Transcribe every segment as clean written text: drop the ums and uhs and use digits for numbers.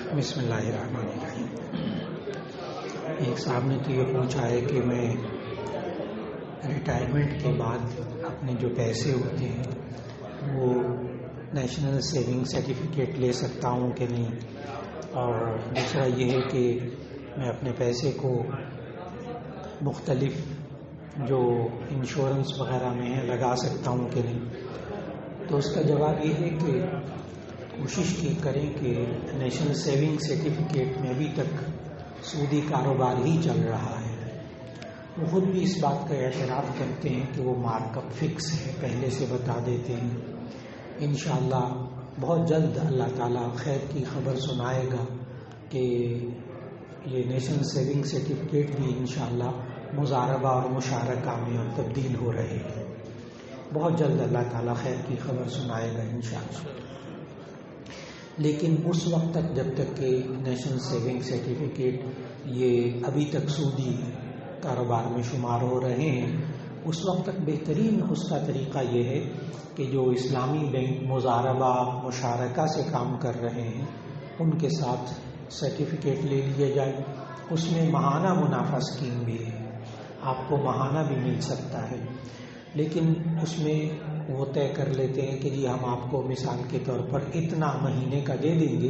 بسم اللہ الرحمن الرحیم۔ ایک صاحب نے تو یہ پوچھا ہے کہ میں ریٹائرمنٹ کے بعد اپنے جو پیسے ہوتے ہیں وہ نیشنل سیونگ سرٹیفکیٹ لے سکتا ہوں کہ نہیں، اور دوسرا یہ ہے کہ میں اپنے پیسے کو مختلف جو انشورنس وغیرہ میں ہے لگا سکتا ہوں کہ نہیں۔ تو اس کا جواب یہ ہے کہ کوشش کی کریں کہ نیشنل سیونگ سرٹیفکیٹ میں ابھی تک سودی کاروبار ہی چل رہا ہے۔ وہ خود بھی اس بات کا اعتراف کرتے ہیں کہ وہ مارک اپ فکس ہے، پہلے سے بتا دیتے ہیں۔ انشاءاللہ بہت جلد اللہ تعالیٰ خیر کی خبر سنائے گا کہ یہ نیشنل سیونگ سرٹیفکیٹ بھی انشاءاللہ مضاربہ اور مشارکہ میں تبدیل ہو رہے ہیں۔ بہت جلد اللہ تعالیٰ خیر کی خبر سنائے گا انشاءاللہ۔ لیکن اس وقت تک جب تک کہ نیشنل سیونگ سرٹیفکیٹ یہ ابھی تک سودی کاروبار میں شمار ہو رہے ہیں، اس وقت تک بہترین اس کا طریقہ یہ ہے کہ جو اسلامی بینک مضاربہ مشارکہ سے کام کر رہے ہیں ان کے ساتھ سرٹیفکیٹ لے لیا جائے۔ اس میں ماہانہ منافع اسکیم بھی ہے، آپ کو ماہانہ بھی مل سکتا ہے، لیکن اس میں وہ طے کر لیتے ہیں کہ جی ہم آپ کو مثال کے طور پر اتنا مہینے کا دے دیں گے،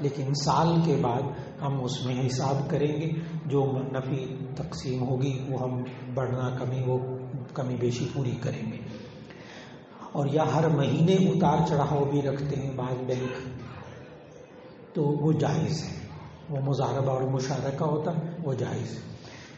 لیکن سال کے بعد ہم اس میں حساب کریں گے، جو نفع تقسیم ہوگی وہ ہم بڑھنا کمی وہ کمی بیشی پوری کریں گے۔ اور یا ہر مہینے اتار چڑھاؤ بھی رکھتے ہیں بعض بینک، تو وہ جائز ہے، وہ مضاربہ اور مشارکہ ہوتا ہے، وہ جائز ہے۔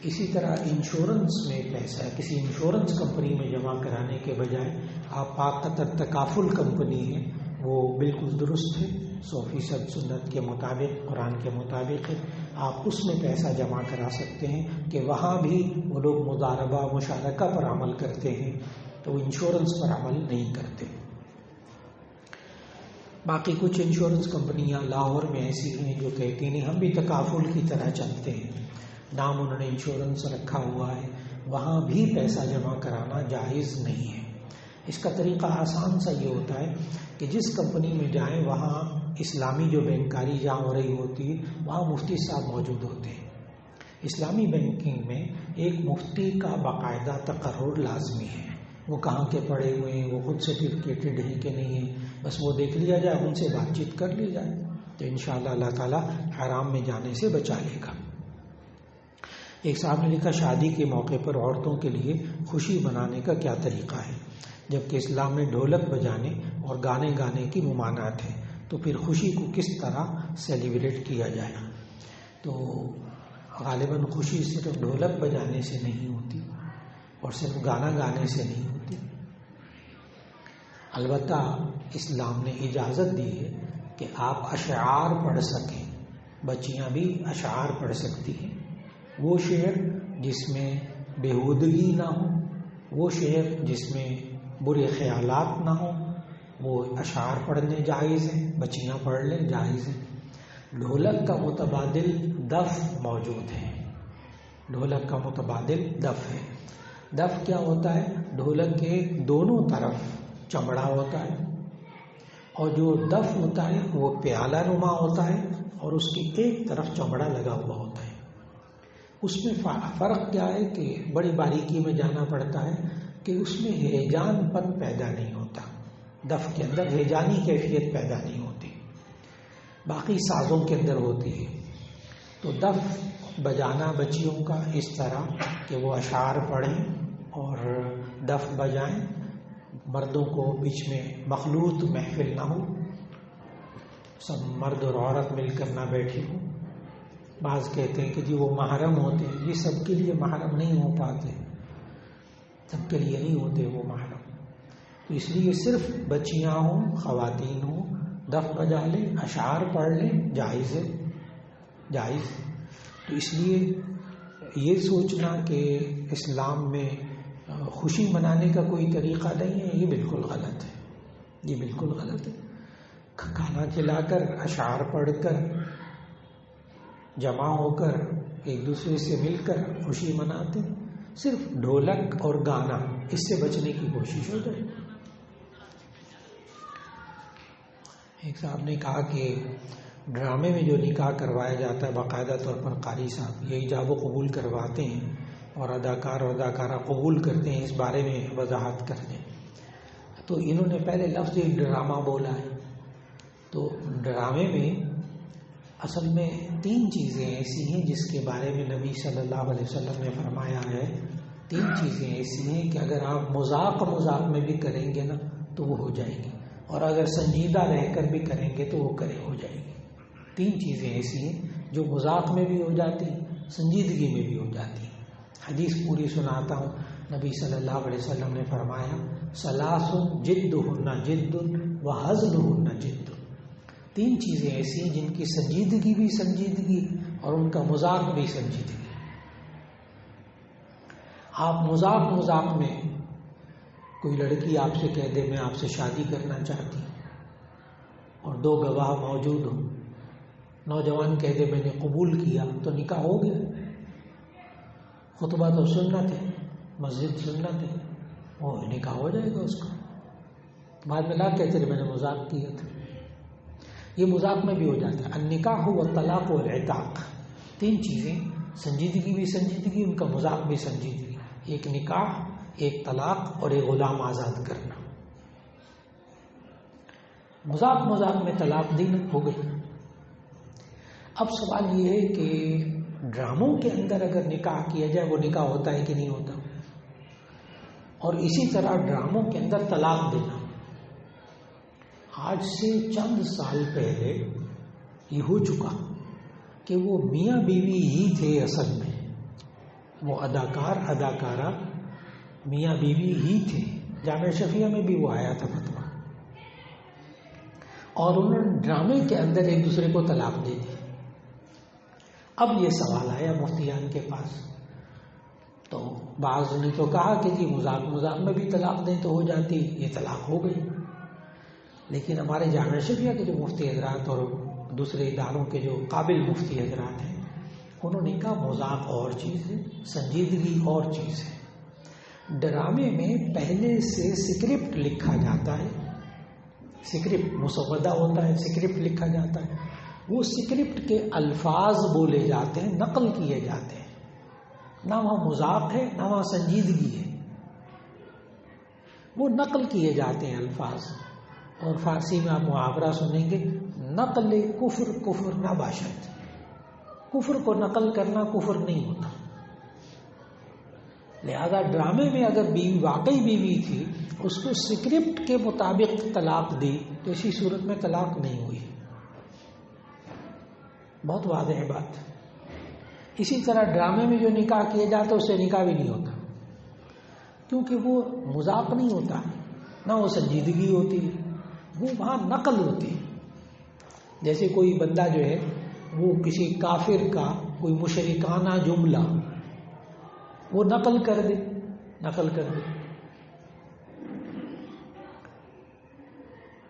اسی طرح انشورنس میں پیسہ کسی انشورنس کمپنی میں جمع کرانے کے بجائے آپ پاکتر تکافل کمپنی ہے، وہ بالکل درست ہے، 100% سنت کے مطابق قرآن کے مطابق ہے، آپ اس میں پیسہ جمع کرا سکتے ہیں کہ وہاں بھی وہ لوگ مضاربہ مشارکہ پر عمل کرتے ہیں، تو وہ انشورنس پر عمل نہیں کرتے۔ باقی کچھ انشورنس کمپنیاں لاہور میں ایسی ہیں جو کہتی ہیں ہم بھی تکافل کی طرح چلتے ہیں، نام انہوں نے انشورنس رکھا ہوا ہے، وہاں بھی پیسہ جمع کرانا جائز نہیں ہے۔ اس کا طریقہ آسان سا یہ ہوتا ہے کہ جس کمپنی میں جائیں وہاں اسلامی جو بینکاری جہاں ہو رہی ہوتی ہے وہاں مفتی صاحب موجود ہوتے ہیں۔ اسلامی بینکنگ میں ایک مفتی کا باقاعدہ تقرر لازمی ہے، وہ کہاں کے پڑھے ہوئے ہیں، وہ خود سرٹیفکیٹڈ ہیں کہ نہیں ہیں، بس وہ دیکھ لیا جائے، ان سے بات چیت کر لی جائے، تو انشاءاللہ اللہ تعالیٰ حرام میں جانے سے بچا لے گا۔ ایک صاحب نے لکھا شادی کے موقع پر عورتوں کے لیے خوشی منانے کا کیا طریقہ ہے، جبکہ اسلام میں ڈھولک بجانے اور گانے گانے کی ممانعت ہے، تو پھر خوشی کو کس طرح سیلیبریٹ کیا جائے؟ تو غالباً خوشی صرف ڈھولک بجانے سے نہیں ہوتی اور صرف گانا گانے سے نہیں ہوتی۔ البتہ اسلام نے اجازت دی ہے کہ آپ اشعار پڑھ سکیں، بچیاں بھی اشعار پڑھ سکتی ہیں، وہ شعر جس میں بےہودگی نہ ہو، وہ شعر جس میں برے خیالات نہ ہوں، وہ اشعار پڑھنے جائز ہیں، بچیاں پڑھ لیں، جائز ہیں۔ ڈھولک کا متبادل دف موجود ہے، ڈھولک کا متبادل دف ہے۔ دف کیا ہوتا ہے؟ ڈھولک کے دونوں طرف چمڑا ہوتا ہے، اور جو دف ہوتا ہے وہ پیالہ نما ہوتا ہے اور اس کی ایک طرف چمڑا لگا ہوا ہوتا ہے۔ اس میں فرق کیا ہے کہ بڑی باریکی میں جانا پڑتا ہے کہ اس میں ہیجان پن پیدا نہیں ہوتا، دف کے اندر ہیجانی کیفیت پیدا نہیں ہوتی، باقی سازوں کے اندر ہوتی ہے۔ تو دف بجانا بچیوں کا اس طرح کہ وہ اشعار پڑھیں اور دف بجائیں، مردوں کو بیچ میں مخلوط محفل نہ ہو، سب مرد اور عورت مل کر نہ بیٹھی ہوں۔ بعض کہتے ہیں کہ جی وہ محرم ہوتے ہیں، یہ سب کے لیے محرم نہیں ہو پاتے، سب کے لیے نہیں ہوتے وہ محرم، تو اس لیے صرف بچیاں ہوں، خواتین ہوں، دف بجا لیں، اشعار پڑھ لیں، جائز ہے، جائز۔ تو اس لیے یہ سوچنا کہ اسلام میں خوشی منانے کا کوئی طریقہ نہیں ہے، یہ بالکل غلط ہے، یہ بالکل غلط ہے۔ کھانا کھلا کر، اشعار پڑھ کر، جمع ہو کر ایک دوسرے سے مل کر خوشی مناتے، صرف ڈھولک اور گانا اس سے بچنے کی کوشش ہو جائے۔ ایک صاحب نے کہا کہ ڈرامے میں جو نکاح کروایا جاتا ہے باقاعدہ طور پر قاری صاحب یہ ایجاب و قبول کرواتے ہیں اور اداکار اور اداکارہ قبول کرتے ہیں، اس بارے میں وضاحت کر دیں۔ تو انہوں نے پہلے لفظ ڈرامہ بولا ہے، تو ڈرامے میں اصل میں 3 چیزیں ایسی ہیں جس کے بارے میں نبی صلی اللہ علیہ وسلم نے فرمایا ہے۔ 3 چیزیں ایسی ہیں کہ اگر آپ مذاق میں بھی کریں گے نا تو وہ ہو جائے گی، اور اگر سنجیدہ رہ کر بھی کریں گے تو وہ ہو جائے گی۔ 3 چیزیں ایسی ہیں جو مذاق میں بھی ہو جاتی، سنجیدگی میں بھی ہو جاتی۔ حدیث پوری سناتا ہوں، نبی صلی اللہ علیہ وسلم نے فرمایا ثلاث جدہن جد وہزلہن جد۔ 3 چیزیں ایسی ہیں جن کی سنجیدگی بھی سنجیدگی اور ان کا مذاق بھی سنجیدگی۔ آپ مذاق میں کوئی لڑکی آپ سے کہہ دے میں آپ سے شادی کرنا چاہتی ہوں اور 2 گواہ موجود ہوں، نوجوان کہہ دے میں نے قبول کیا، تو نکاح ہو گیا۔ خطبہ تو سنت ہے، مسجد سنت ہے، وہ نکاح ہو جائے گا اس کا۔ بعد میں لا کہتے رہے میں نے مذاق کیا تھا، یہ مذاق میں بھی ہو جاتا ہے۔ النکاح والطلاق والعتاق، 3 چیزیں، سنجیدگی بھی سنجیدگی، ان کا مذاق بھی سنجیدگی۔ ایک نکاح، ایک طلاق اور ایک غلام آزاد کرنا۔ مذاق میں طلاق دی ہو گئی۔ اب سوال یہ ہے کہ ڈراموں کے اندر اگر نکاح کیا جائے وہ نکاح ہوتا ہے کہ نہیں ہوتا، اور اسی طرح ڈراموں کے اندر طلاق دینا۔ آج سے چند سال پہلے یہ ہو چکا کہ وہ میاں بیوی ہی تھے، اصل میں وہ اداکار اداکارہ میاں بیوی ہی تھے۔ جامعہ شفیعہ میں بھی وہ آیا تھا فتویٰ، اور انہوں نے ڈرامے کے اندر ایک دوسرے کو طلاق دے دی۔ اب یہ سوال آیا مفتیان کے پاس، تو بعض نے تو کہا کہ جی مذاق میں بھی طلاق دیں تو ہو جاتی، یہ طلاق ہو گئی۔ لیکن ہمارے جامعہ شفیعہ کے جو مفتی حضرات اور دوسرے اداروں کے جو قابل مفتی حضرات ہیں، انہوں نے کہا مذاق اور چیز ہے، سنجیدگی اور چیز ہے۔ ڈرامے میں پہلے سے سکرپٹ لکھا جاتا ہے، سکرپٹ مسودہ ہوتا ہے، سکرپٹ لکھا جاتا ہے، وہ سکرپٹ کے الفاظ بولے جاتے ہیں، نقل کیے جاتے ہیں، نہ وہاں مذاق ہے نہ وہاں سنجیدگی ہے، وہ نقل کیے جاتے ہیں الفاظ۔ اور فارسی میں آپ محاورہ سنیں گے، نقل کفر نہ باشد، کفر کو نقل کرنا کفر نہیں ہوتا۔ لہذا ڈرامے میں اگر بیوی واقعی بیوی تھی، اس کو سکرپٹ کے مطابق طلاق دی تو اسی صورت میں طلاق نہیں ہوئی۔ بہت واضح ہے بات۔ اسی طرح ڈرامے میں جو نکاح کیا جاتا ہے اس سے نکاح بھی نہیں ہوتا، کیونکہ وہ مذاق نہیں ہوتا، نہ وہ سنجیدگی ہوتی، وہ وہاں نقل ہوتی ہے۔ جیسے کوئی بندہ جو ہے وہ کسی کافر کا کوئی مشرکانہ جملہ وہ نقل کر دے،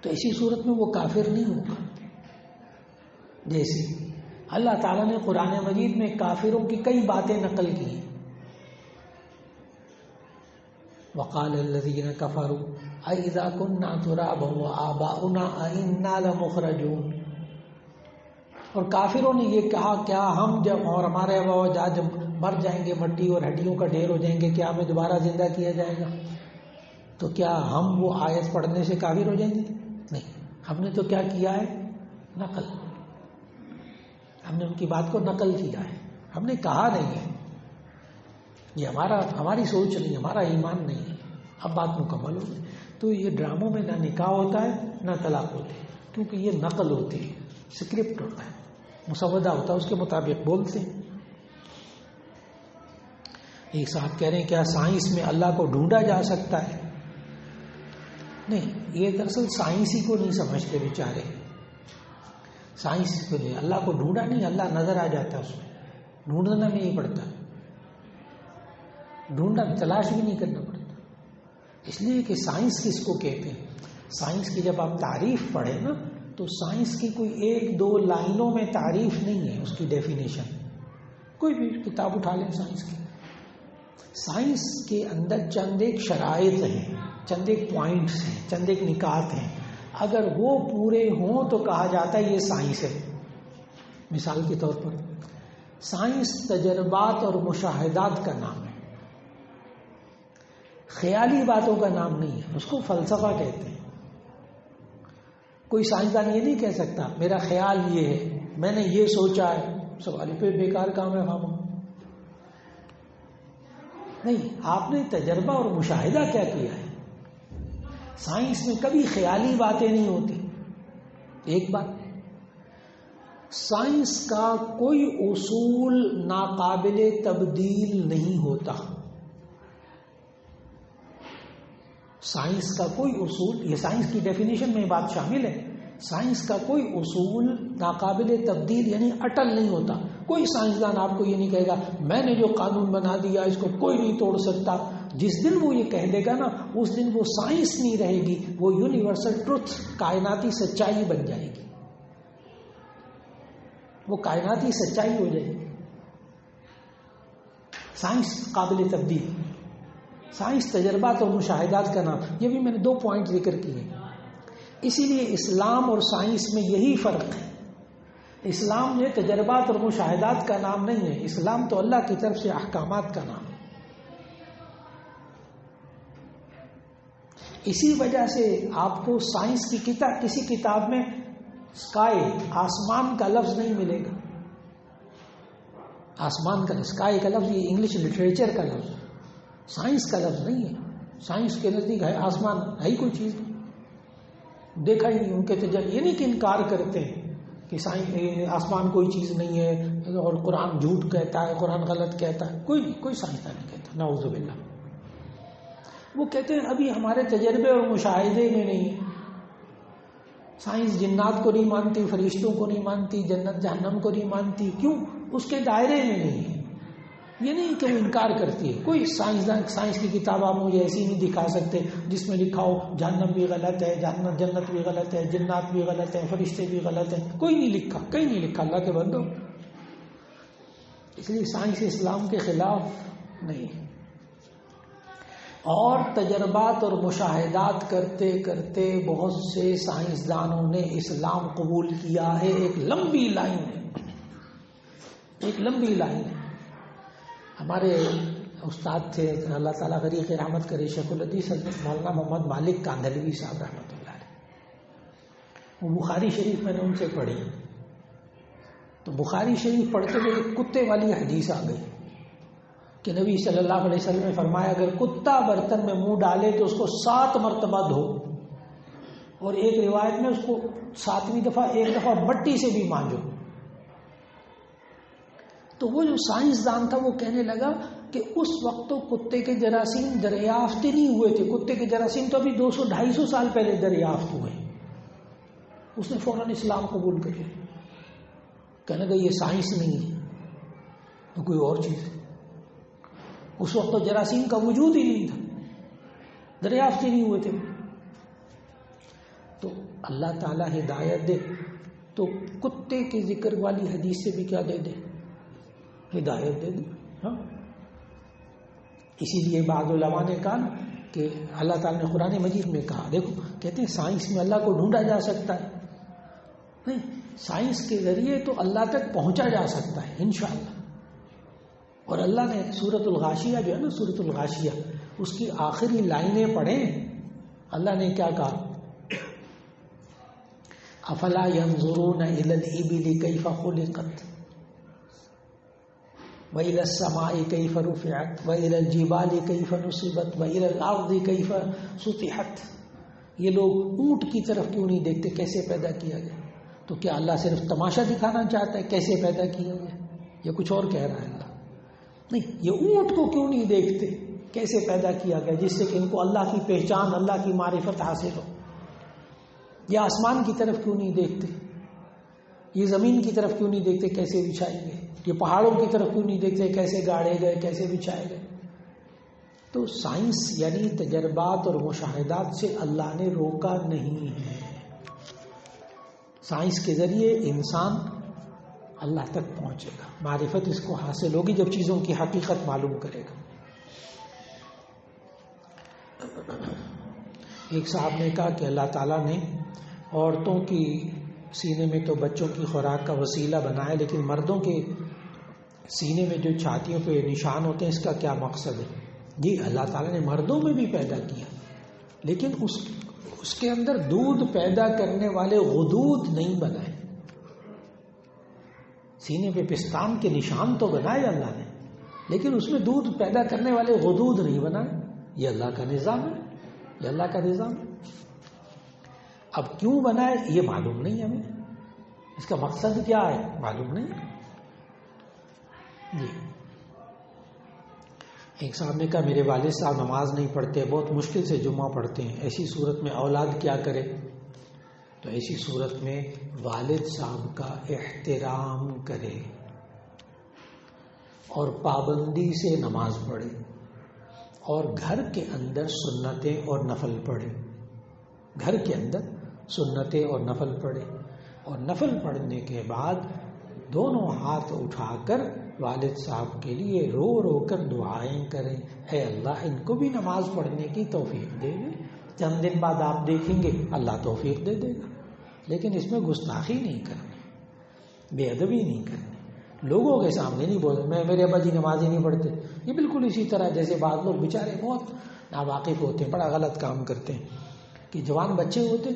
تو اسی صورت میں وہ کافر نہیں ہوگا۔ جیسے اللہ تعالیٰ نے قرآن مجید میں کافروں کی کئی باتیں نقل کی، وقال الذین کفروا اذا كنا ترابا وآباؤنا أئنا لمخرجون، اور کافروں نے یہ کہا کیا ہم جب اور ہمارے آباء و اجداد جب مر جائیں گے، مٹی اور ہڈیوں کا ڈھیر ہو جائیں گے، کیا ہمیں دوبارہ زندہ کیا جائے گا؟ تو کیا ہم وہ آیت پڑھنے سے کافر ہو جائیں گے؟ نہیں، ہم نے تو کیا کیا ہے؟ نقل، ہم نے ان کی بات کو نقل کیا ہے، ہم نے کہا نہیں ہے، یہ ہماری سوچ نہیں، ہمارا ایمان نہیں ہے۔ اب بات مکمل ہوگی۔ تو یہ ڈراموں میں نہ نکاح ہوتا ہے نہ طلاق ہوتی ہے، کیونکہ یہ نقل ہوتی ہے، سکرپٹ ہوتا ہے، مسودہ ہوتا ہے، اس کے مطابق بولتے ہیں۔ ایک صاحب کہہ رہے ہیں کیا سائنس میں اللہ کو ڈھونڈا جا سکتا ہے؟ نہیں، یہ دراصل سائنس ہی کو نہیں سمجھتے بیچارے، سائنس کو نہیں، اللہ کو ڈھونڈا نہیں، اللہ نظر آ جاتا ہے، اس میں ڈھونڈنا بھی نہیں پڑتا، ڈھونڈنا تلاش بھی نہیں کرنا پڑتا۔ اس لیے کہ سائنس کس کو کہتے ہیں؟ سائنس کی جب آپ تعریف پڑھیں نا تو سائنس کی کوئی 1-2 لائنوں میں تعریف نہیں ہے، اس کی ڈیفینیشن۔ کوئی بھی کتاب اٹھا لیں سائنس کی، سائنس کے اندر چند ایک شرائط ہیں، چند ایک پوائنٹس ہیں، چند ایک نکات ہیں، اگر وہ پورے ہوں تو کہا جاتا ہے یہ سائنس ہے، مثال کے طور پر سائنس تجربات اور مشاہدات کا نام ہے، خیالی باتوں کا نام نہیں ہے، اس کو فلسفہ کہتے ہیں۔ کوئی سائنسدان یہ نہیں کہہ سکتا میرا خیال یہ ہے، میں نے یہ سوچا ہے، سوال پہ بیکار کام ہے خامہ۔ نہیں، آپ نے تجربہ اور مشاہدہ کیا کیا ہے؟ سائنس میں کبھی خیالی باتیں نہیں ہوتی۔ ایک بات، سائنس کا کوئی اصول ناقابل تبدیل نہیں ہوتا۔ سائنس کا کوئی اصول، یہ سائنس کی ڈیفینیشن میں بات شامل ہے، سائنس کا کوئی اصول ناقابل تبدیل یعنی اٹل نہیں ہوتا۔ کوئی سائنسدان آپ کو یہ نہیں کہے گا میں نے جو قانون بنا دیا اس کو کوئی نہیں توڑ سکتا۔ جس دن وہ یہ کہہ دے گا نا، اس دن وہ سائنس نہیں رہے گی، وہ یونیورسل ٹروتھ، کائناتی سچائی بن جائے گی، وہ کائناتی سچائی ہو جائے گی۔ سائنس قابل تبدیل، سائنس تجربات اور مشاہدات کا نام۔ یہ بھی میں نے 2 پوائنٹ ذکر کیے۔ اسی لیے اسلام اور سائنس میں یہی فرق ہے۔ اسلام نے تجربات اور مشاہدات کا نام نہیں ہے، اسلام تو اللہ کی طرف سے احکامات کا نام ہے۔ اسی وجہ سے آپ کو سائنس کی کتاب، کسی کتاب میں اسکائی، آسمان کا لفظ نہیں ملے گا۔ آسمان کا، اسکائی کا لفظ یہ انگلش لٹریچر کا لفظ، سائنس کا لفظ نہیں ہے۔ سائنس کے نزدیک ہے آسمان ہے ہی کوئی چیز نہیں، دیکھا ہی نہیں۔ ان کے یہ نہیں کہ انکار کرتے ہیں کہ آسمان کوئی چیز نہیں ہے اور قرآن جھوٹ کہتا ہے، قرآن غلط کہتا ہے، کوئی نہیں، کوئی سائنسدان نہیں کہتا، نعوذ باللہ۔ وہ کہتے ہیں ابھی ہمارے تجربے اور مشاہدے میں نہیں ہے۔ سائنس جنات کو نہیں مانتی، فرشتوں کو نہیں مانتی، جنت جہنم کو نہیں مانتی، کیوں؟ اس کے دائرے میں نہیں ہے۔ یہ نہیں کہ وہ انکار کرتی ہے۔ کوئی سائنسدان، سائنس کی کتاب آپ مجھے ایسی نہیں دکھا سکتے جس میں لکھا ہو جہنم بھی غلط ہے، جنت بھی غلط ہے، جنات بھی غلط ہے، فرشتے بھی غلط ہیں۔ کوئی نہیں لکھا، کہیں نہیں لکھا، اللہ کے بندو۔ اس لیے سائنس اسلام کے خلاف نہیں ہے۔ اور تجربات اور مشاہدات کرتے کرتے بہت سے سائنسدانوں نے اسلام قبول کیا ہے۔ ایک لمبی لائن ہے، ایک لمبی لائن ہے۔ ہمارے استاد تھے، اللہ تعالیٰ غریق رحمت کرے، شیخ الحدیث حضرت مولانا محمد مالک کاندھلوی صاحب رحمۃ اللہ علیہ۔ وہ بخاری شریف میں نے ان سے پڑھی، تو بخاری شریف پڑھتے ہوئے ایک کتے والی حدیث آ گئی کہ نبی صلی اللہ علیہ وسلم نے فرمایا اگر کتا برتن میں منہ ڈالے تو اس کو 7 مرتبہ دھو، اور ایک روایت میں اس کو 7ویں دفعہ ایک دفعہ مٹی سے بھی مانجو۔ تو وہ جو سائنسدان تھا وہ کہنے لگا کہ اس وقت تو کتے کے جراثیم دریافت ہی نہیں ہوئے تھے، کتے کے جراثیم تو ابھی 200-250 سال پہلے دریافت ہوئے۔ اس نے فوراً اسلام قبول کر لیا، کہنے لگا یہ سائنس نہیں ہے، تو کوئی اور چیز ہے۔ اس وقت تو جراثیم کا وجود ہی نہیں تھا، دریافت ہی نہیں ہوئے تھے۔ تو اللہ تعالیٰ ہدایت دے تو کتے کے ذکر والی حدیث سے بھی کیا دے دے، ہدایت دے دے۔ ہاں، اسی لیے بعض علماء نے کہا کہ اللہ تعالیٰ نے قرآن مجید میں کہا، دیکھو کہتے ہیں سائنس میں اللہ کو ڈھونڈا جا سکتا ہے، نہیں، سائنس کے ذریعے تو اللہ تک پہنچا جا سکتا ہے انشاءاللہ۔ اور اللہ نے سورۃ الغاشیہ جو ہے نا، سورۃ الغاشیہ، اس کی آخری لائنیں پڑھیں، اللہ نے کیا کہا، افلا ينظرون الى الابل كيف خلقت وإلى السماء كيف رفعت وإلى الجبال كيف نصبت وإلى الأرض كيف سطحت۔ یہ لوگ اونٹ کی طرف کیوں نہیں دیکھتے کیسے پیدا کیا گیا؟ تو کیا اللہ صرف تماشا دکھانا چاہتا ہے کیسے پیدا کیا گیا؟ یہ کچھ اور کہہ رہا ہے اللہ؟ نہیں، یہ اونٹ کو کیوں نہیں دیکھتے کیسے پیدا کیا گیا، جس سے کہ ان کو اللہ کی پہچان، اللہ کی معرفت حاصل ہو؟ یہ آسمان کی طرف کیوں نہیں دیکھتے؟ یہ زمین کی طرف کیوں نہیں دیکھتے کیسے بچھائے گئے؟ یہ پہاڑوں کی طرف کیوں نہیں دیکھتے کیسے گاڑے گئے، کیسے بچھائے گئے؟ تو سائنس یعنی تجربات اور مشاہدات سے اللہ نے روکا نہیں ہے۔ سائنس کے ذریعے انسان اللہ تک پہنچے گا، معرفت اس کو حاصل ہوگی جب چیزوں کی حقیقت معلوم کرے گا۔ ایک صاحب نے کہا کہ اللہ تعالیٰ نے عورتوں کی سینے میں تو بچوں کی خوراک کا وسیلہ بنا ہے، لیکن مردوں کے سینے میں جو چھاتیوں پہ نشان ہوتے ہیں، اس کا کیا مقصد ہے؟ جی اللہ تعالیٰ نے مردوں میں بھی پیدا کیا، لیکن اس کے اندر دودھ پیدا کرنے والے غدود نہیں بنائے. سینے پہ پستان کے نشان تو بنائے اللہ نے، لیکن اس میں دودھ پیدا کرنے والے غدود نہیں بنائے. یہ اللہ کا نظام ہے، یہ اللہ کا نظام ہے. اب کیوں بنائے یہ معلوم نہیں ہمیں، اس کا مقصد کیا ہے معلوم نہیں. جی ایک صاحب نے کہا میرے والد صاحب نماز نہیں پڑھتے، بہت مشکل سے جمعہ پڑھتے ہیں، ایسی صورت میں اولاد کیا کرے؟ تو ایسی صورت میں والد صاحب کا احترام کرے اور پابندی سے نماز پڑھے اور گھر کے اندر سنتیں اور نفل پڑھے. گھر کے اندر سنتیں اور نفل پڑھے، اور نفل پڑھنے کے بعد دونوں ہاتھ اٹھا کر والد صاحب کے لیے رو رو کر دعائیں کریں، اے اللہ ان کو بھی نماز پڑھنے کی توفیق دے دے. چند دن بعد آپ دیکھیں گے اللہ توفیق دے دے گا. لیکن اس میں گستاخی نہیں کرنی، بے ادبی نہیں کرنی، لوگوں کے سامنے نہیں بولنا میرے ابا جی نماز ہی نہیں پڑھتے. یہ بالکل اسی طرح جیسے بعض لوگ بیچارے بہت ناواقف ہوتے ہیں، بڑا غلط کام کرتے ہیں کہ جوان بچے ہوتے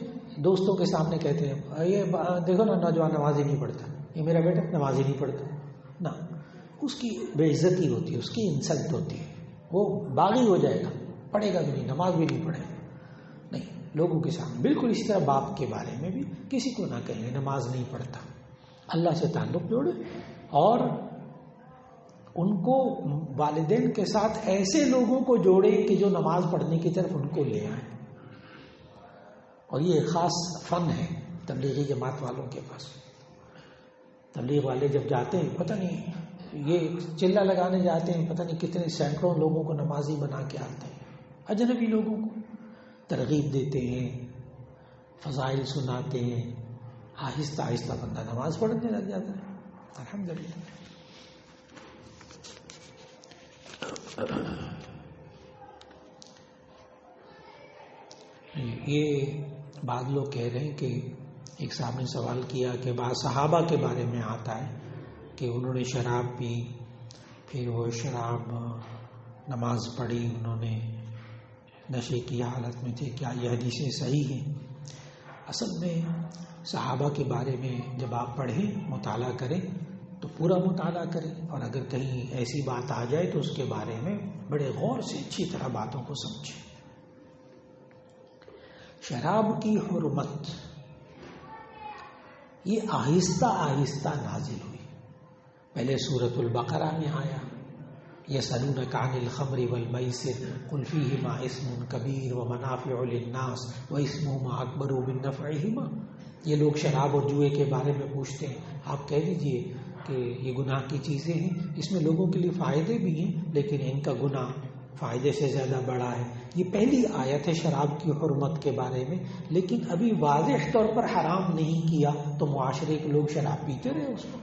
دوستوں کے سامنے کہتے ہیں یہ دیکھو نا نوجوان نماز ہی نہیں پڑھتا، یہ میرا بیٹا نماز ہی نہیں پڑھتا. نہ، اس کی بے عزتی ہوتی ہے، اس کی انسلٹ ہوتی ہے، وہ باغی ہو جائے گا، پڑھے گا بھی نہیں، نماز بھی نہیں پڑھے گا. نہیں، لوگوں کے سامنے بالکل اسی طرح باپ کے بارے میں بھی کسی کو نہ کہیں نماز نہیں پڑھتا. اللہ سے تعلق جوڑے اور ان کو والدین کے ساتھ ایسے لوگوں کو جوڑے کہ جو نماز پڑھنے کی طرف ان کو لے آئیں. اور یہ خاص فن ہے تبلیغی جماعت والوں کے پاس. تبلیغ والے جب جاتے ہیں پتہ نہیں یہ چلہ لگانے جاتے ہیں، پتہ نہیں کتنے سینکڑوں لوگوں کو نمازی بنا کے آتے ہیں، اجنبی لوگوں کو ترغیب دیتے ہیں، فضائل سناتے ہیں، آہستہ آہستہ بندہ نماز پڑھنے لگ جاتا ہے. الحمدللہ. یہ بعض لوگ کہہ رہے ہیں کہ ایک صاحب نے سوال کیا کہ بعض صحابہ کے بارے میں آتا ہے کہ انہوں نے شراب پی، پھر وہ شراب نماز پڑھی، انہوں نے نشے کی حالت میں تھے، کیا یہ حدیثیں صحیح ہیں؟ اصل میں صحابہ کے بارے میں جب آپ پڑھیں مطالعہ کریں تو پورا مطالعہ کریں، اور اگر کہیں ایسی بات آ جائے تو اس کے بارے میں بڑے غور سے اچھی طرح باتوں کو سمجھیں. شراب کی حرمت یہ آہستہ آہستہ نازل ہوئی. پہلے سورۃ البقرہ میں آیا یسألونک عن الخمر والمیسر قل فیہما اسم کبیر ومنافع للناس واسمہما اکبر من نفعہما. یہ لوگ شراب اور جوئے کے بارے میں پوچھتے ہیں، آپ کہہ دیجئے کہ یہ گناہ کی چیزیں ہیں، اس میں لوگوں کے لیے فائدے بھی ہیں لیکن ان کا گناہ فائدے سے زیادہ بڑا ہے. یہ پہلی آیت ہے شراب کی حرمت کے بارے میں، لیکن ابھی واضح طور پر حرام نہیں کیا تو معاشرے کے لوگ شراب پیتے رہے اس کو.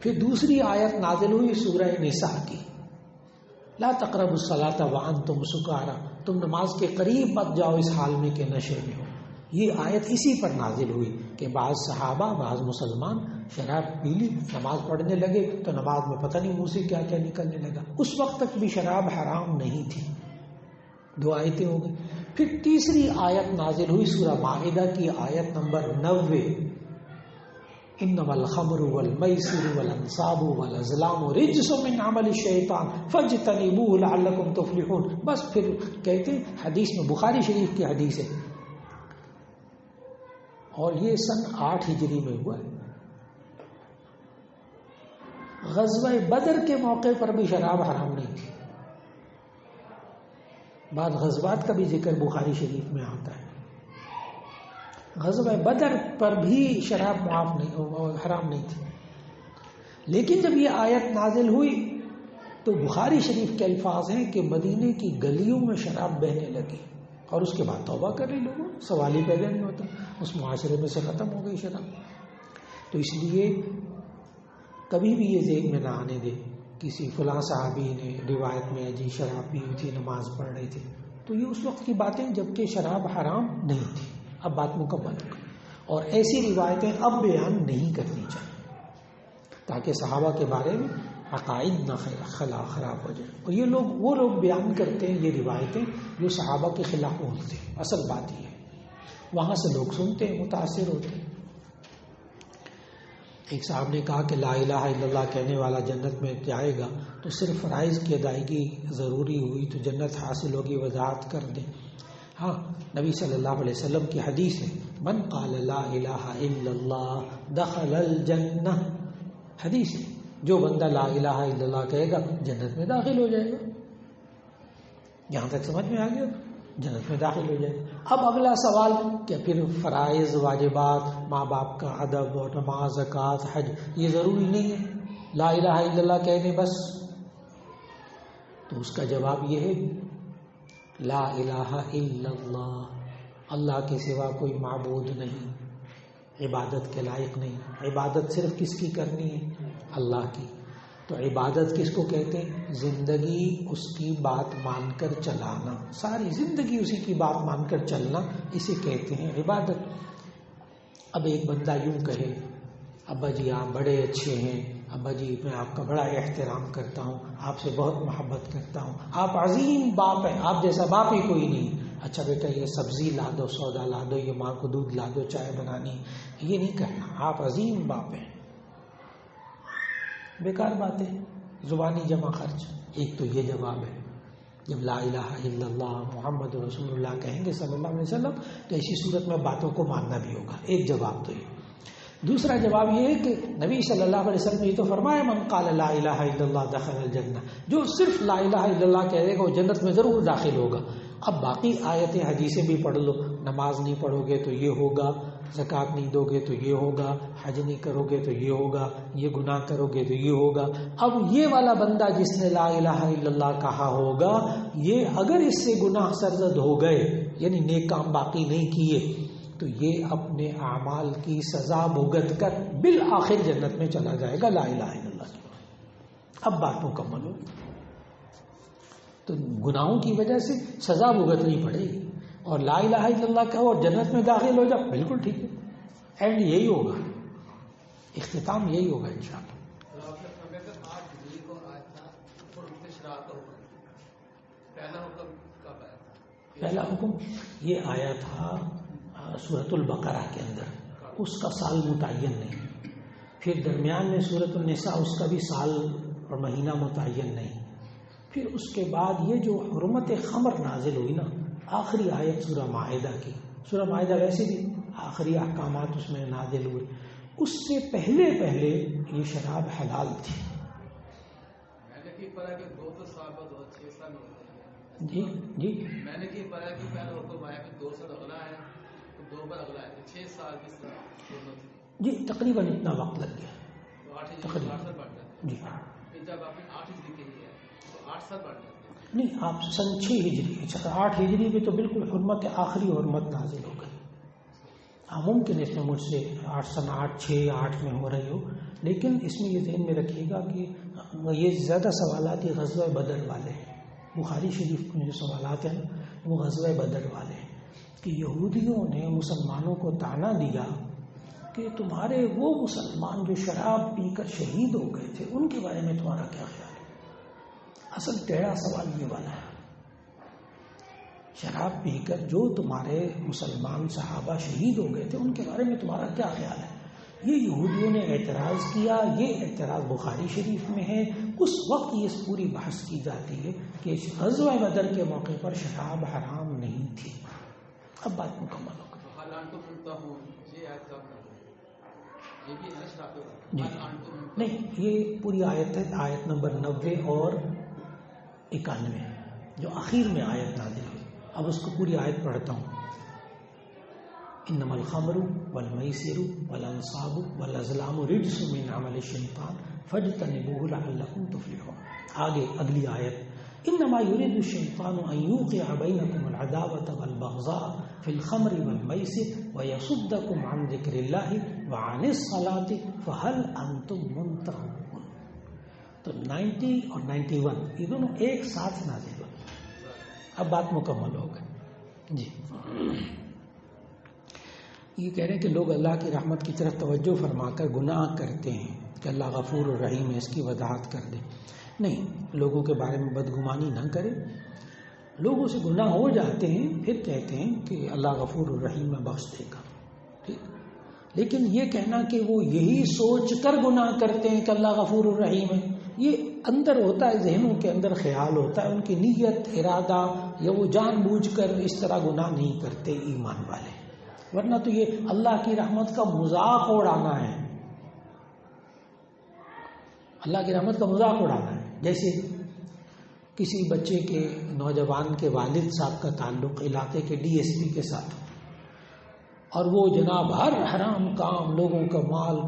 پھر دوسری آیت نازل ہوئی سورہ نساء کی، لا تقربوا الصلاۃ وانتم سکارى، تم نماز کے قریب مت جاؤ اس حال میں کہ نشے میں ہو. یہ آیت اسی پر نازل ہوئی کہ بعض صحابہ بعض مسلمان شراب پی لی، نماز پڑھنے لگے تو نماز میں پتہ نہیں منہ سے کیا کیا نکلنے لگا. اس وقت تک بھی شراب حرام نہیں تھی. 2 آیتیں ہو گئی. پھر تیسری آیت نازل ہوئی سورہ مائدہ کی آیت نمبر 90، انما الخمر والمیسر والانصاب والازلام رجس من عمل الشیطان فاجتنبوه لعلکم تفلحون. بس پھر کہتے ہیں حدیث میں، بخاری شریف کی حدیث ہے، اور یہ سن 8 ہجری میں ہوا ہے. غزوہ بدر کے موقع پر بھی شراب حرام نہیں تھی. بعد غزوات کا بھی ذکر بخاری شریف میں آتا ہے. غزوہ بدر پر بھی شراب حرام نہیں تھی. لیکن جب یہ آیت نازل ہوئی تو بخاری شریف کے الفاظ ہیں کہ مدینے کی گلیوں میں شراب بہنے لگی، اور اس کے بعد توبہ کر لی لوگوں. سوال ہی پیدا نہیں ہوتا، اس معاشرے میں سے ختم ہو گئی شراب. تو اس لیے کبھی بھی یہ ذہن میں نہ آنے دے کسی فلاں صحابی نے روایت میں جی شراب پی ہوئی تھی نماز پڑھ رہے تھے، تو یہ اس وقت کی باتیں جبکہ شراب حرام نہیں تھی. اب بات مکمل ہو گئی. اور ایسی روایتیں اب بیان نہیں کرنی چاہیے تاکہ صحابہ کے بارے میں عقائد نہ خراب ہو جائے. اور وہ لوگ بیان کرتے ہیں یہ روایتیں جو صحابہ کے خلاف بولتے ہیں. اصل بات یہ ہے، وہاں سے لوگ سنتے ہیں، متاثر ہوتے ہیں. ایک صاحب نے کہا کہ لا الہ الا اللہ کہنے والا جنت میں جائے گا تو صرف فرائض کی ادائیگی ضروری ہوئی تو جنت حاصل ہوگی، وضاحت کر دیں. ہاں، نبی صلی اللہ علیہ وسلم کی حدیث ہے، من قال لا الہ الا اللہ دخل الجنہ. حدیث ہے، جو بندہ لا الہ الا اللہ کہے گا جنت میں داخل ہو جائے گا. یہاں تک سمجھ میں آ گیا، جنت میں داخل ہو جائے گا. اب اگلا سوال کہ پھر فرائض، واجبات، ماں باپ کا ادب اور نماز، زکوٰۃ، حج یہ ضروری نہیں ہے، لا الہ الا اللہ کہہ دیں بس؟ تو اس کا جواب یہ ہے، لا الہ الا اللہ، اللہ کے سوا کوئی معبود نہیں، عبادت کے لائق نہیں. عبادت صرف کس کی کرنی ہے؟ اللہ کی. تو عبادت کس کو کہتے ہیں؟ زندگی اس کی بات مان کر چلانا، ساری زندگی اسی کی بات مان کر چلنا، اسے کہتے ہیں عبادت. اب ایک بندہ یوں کہے، ابا جی آپ بڑے اچھے ہیں، ابا جی میں آپ کا بڑا احترام کرتا ہوں، آپ سے بہت محبت کرتا ہوں، آپ عظیم باپ ہیں، آپ جیسا باپ ہی کوئی نہیں. اچھا بیٹا یہ سبزی لا دو، سودا لا دو، یہ ماں کو دودھ لا دو، چائے بنانی، یہ نہیں کرنا، آپ عظیم باپ ہیں. بیکار بات ہے، زبانی جمع خرچ. ایک تو یہ جواب ہے. جب لا الہ الا اللہ محمد رسول اللہ کہیں گے صلی اللہ علیہ وسلم تو ایسی صورت میں باتوں کو ماننا بھی ہوگا. ایک جواب تو یہ. دوسرا جواب یہ ہے کہ نبی صلی اللہ علیہ وسلم نے یہ تو فرمایا من قال لا الہ الا اللہ دخل الجنہ، جو صرف لا الہ الا اللہ کہے گا وہ جنت میں ضرور داخل ہوگا. اب باقی آیتیں حدیثیں بھی پڑھ لو، نماز نہیں پڑھو گے تو یہ ہوگا، زکوٰۃ نہیں دو گے تو یہ ہوگا، حج نہیں کرو گے تو یہ ہوگا، یہ گناہ کرو گے تو یہ ہوگا. اب یہ والا بندہ جس نے لا الہ الا اللہ کہا ہوگا، یہ اگر اس سے گناہ سرزد ہو گئے، یعنی نیک کام باقی نہیں کیے، تو یہ اپنے اعمال کی سزا بھگت کر بالآخر جنت میں چلا جائے گا لا الہ الا اللہ کی. اب بات مکمل ہو. تو گناہوں کی وجہ سے سزا بھگتنی پڑے گی، اور لا الہ الا اللہ کہو اور جنت میں داخل ہو جاؤ، بالکل ٹھیک ہے. اینڈ یہی ہوگا، اختتام یہی ہوگا انشاءاللہ. پہلا حکم یہ آیا تھا سورۃ البقرہ کے اندر، اس کا سال متعین نہیں. پھر درمیان میں سورۃ النساء، اس کا بھی سال اور مہینہ متعین نہیں. پھر اس کے بعد یہ جو حرمت خمر نازل ہوئی نا، آخری آیت سورہ مائدہ کی. سورہ مائدہ ویسے بھی آخری احکامات اس میں نازل ہوئے. اس سے پہلے یہ شراب حلال تھی. جی جی میں نے کہ پڑھا کہ پہلا حکم آیا کہ 2 سال اگلا ہے تو 2 پر اگلا ہے، 6 سال کس طرح؟ جی تقریباً اتنا وقت لگ گیا. تو 8 ہجری 8 سال بڑھ جاتے ہیں. جی پھر جب آپ نے 8 ہجری کے لیے تو 8 سال بڑھ جاتے ہیں. نہیں، آپ سن 6 ہجری، 8 ہجری میں تو بالکل حرمت آخری حرمت نازل ہو گئی. ہاں ممکن اس میں مجھ سے 8 میں ہو رہی ہو، لیکن اس میں یہ ذہن میں رکھیے گا کہ یہ زیادہ سوالات یہ غزوہ بدر والے ہیں. بخاری شریف میں جو سوالات ہیں وہ غزوہ بدر والے ہیں کہ یہودیوں نے مسلمانوں کو طعنہ دیا کہ تمہارے وہ مسلمان جو شراب پی کر شہید ہو گئے تھے ان کے بارے میں تمہارا کیا خیال ہے. اصل ٹیڑھا سوال یہ والا ہے، شراب پی کر جو تمہارے مسلمان صحابہ شہید ہو گئے تھے ان کے بارے میں تمہارا کیا خیال ہے. یہ یہودیوں نے اعتراض کیا. یہ اعتراض بخاری شریف میں ہے. اس وقت یہ پوری بحث کی جاتی ہے کہ غزوہ بدر کے موقع پر شراب حرام نہیں تھی. اب بات مکمل ہو گئی. نہیں، یہ پوری آیت ہے، آیت نمبر 90 اور 91 جو آخر میں آیت نازل ہوئی. اب اس کو پوری آیت پڑھتا ہوں. انما الخمر والمیسر والانصاب والازلام رجس من عمل الشیطان فاجتنبوه لعلکم تفلحون. آگے اگلی آیت، انما يريد الشیطان ان يوقع بینکم العداوة والبغضاء في الخمر والمیسر ويصدکم عن ذکر اللہ وعن الصلاة فهل انتم منتهون. تو 90 اور 91 یہ دونوں ایک ساتھ نازل ہوئے. اب بات مکمل ہو گئی. جی یہ کہہ رہے ہیں کہ لوگ اللہ کی رحمت کی طرف توجہ فرما کر گناہ کرتے ہیں کہ اللہ غفور الرحیم ہے، اس کی وضاحت کر دیں. نہیں، لوگوں کے بارے میں بدگمانی نہ کریں. لوگوں سے گناہ ہو جاتے ہیں پھر کہتے ہیں کہ اللہ غفور الرحیم میں بخش دے گا، ٹھیک. لیکن یہ کہنا کہ وہ یہی سوچ کر گناہ کرتے ہیں کہ اللہ غفور الرحیم ہے، یہ اندر ہوتا ہے، ذہنوں کے اندر خیال ہوتا ہے. ان کی نیت، ارادہ یا وہ جان بوجھ کر اس طرح گناہ نہیں کرتے ایمان والے. ورنہ تو یہ اللہ کی رحمت کا مذاق اڑانا ہے، اللہ کی رحمت کا مذاق اڑانا ہے. جیسے کسی بچے کے، نوجوان کے والد صاحب کا تعلق علاقے کے ڈی ایس پی کے ساتھ، اور وہ جناب ہر حرام کام، لوگوں کا مال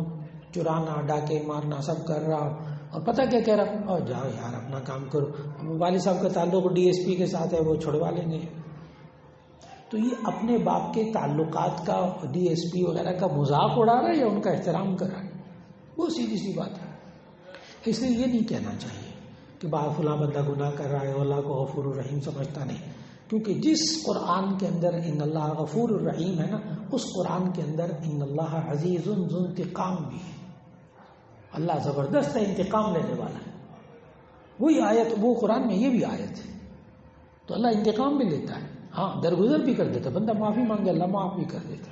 چرانا، ڈاکے مارنا سب کر رہا، اور پتہ کیا کہہ رہا، اور جاؤ یار اپنا کام کرو. والد صاحب کا تعلق ڈی ایس پی کے ساتھ ہے، وہ چھڑوا لیں گے. تو یہ اپنے باپ کے تعلقات کا، ڈی ایس پی وغیرہ کا مذاق اڑا رہا ہے یا ان کا احترام کر رہا ہے؟ وہ سیدھی سی بات ہے. اس لیے یہ نہیں کہنا چاہیے کہ فلاں بندہ گناہ کر رہا ہے اور اللہ کو غفور الرحیم سمجھتا نہیں. کیونکہ جس قرآن کے اندر ان اللہ غفور الرحیم ہے نا، اس قرآن کے اندر ان اللہ عزیز ذو انتقام بھی ہے. اللہ زبردست ہے، انتقام لینے والا ہے. وہی آیت، وہ قرآن میں یہ بھی آیت ہے. تو اللہ انتقام بھی لیتا ہے، ہاں درگزر بھی کر دیتا. بندہ معافی مانگے اللہ معاف بھی کر دیتا.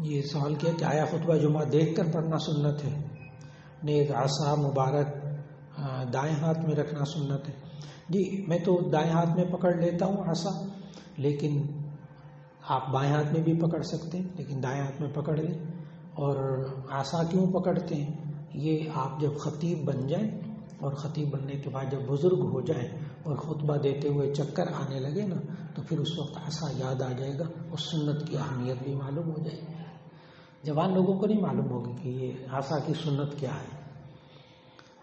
یہ سوال کیا کہ آیا خطبہ جمعہ دیکھ کر پڑھنا سنت ہے؟ نیک عصا مبارک دائیں ہاتھ میں رکھنا سنت ہے. جی میں تو دائیں ہاتھ میں پکڑ لیتا ہوں عصا، لیکن آپ بائیں ہاتھ میں بھی پکڑ سکتے ہیں، لیکن دائیں ہاتھ میں پکڑ لیں. اور عصا کیوں پکڑتے ہیں؟ یہ آپ جب خطیب بن جائیں، اور خطیب بننے کے بعد جب بزرگ ہو جائیں اور خطبہ دیتے ہوئے چکر آنے لگے نا، تو پھر اس وقت عصا یاد آ جائے گا، اس سنت کی اہمیت بھی معلوم ہو جائے گی. جوان لوگوں کو نہیں معلوم ہوگی کہ یہ عصا کی سنت کیا ہے.